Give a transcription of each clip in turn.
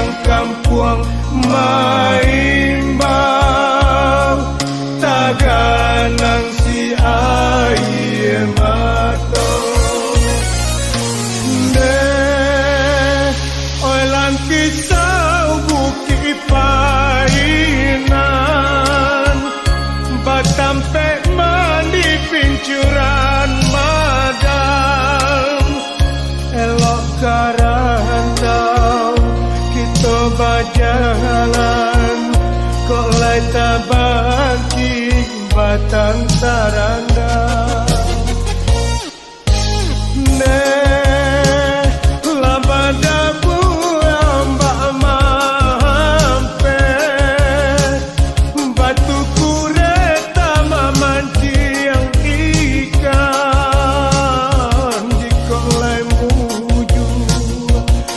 yang kampuang maimbang taganang si aye mato ne oilan kisau buki painan batampe mandi pincuran madam elok karantau kita berjalan kok lai tabaki batang saranda ne labada buang mbak mampe batu kureta mamancing ikan jika lai muju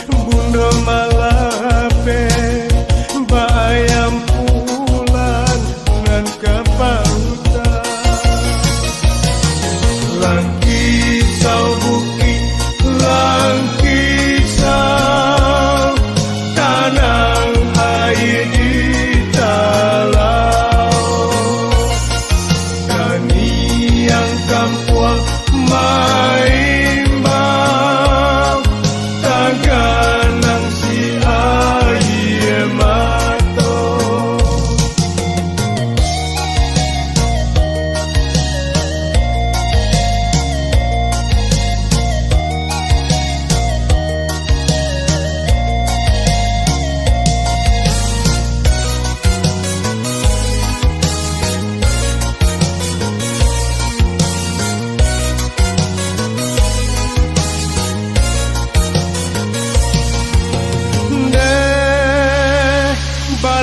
bunda malape bayam pulan nan kepautan langki sau buki langki sau tanang air di talau kani yang kampuang maimbang taganang si air mato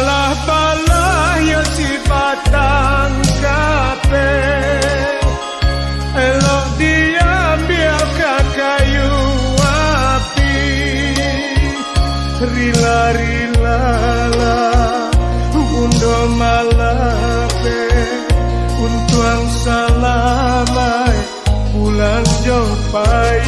balah-balah ya si batang kape elok diambil ke kayu api rila-rila bunda malape untuang salamai pulang jauh pai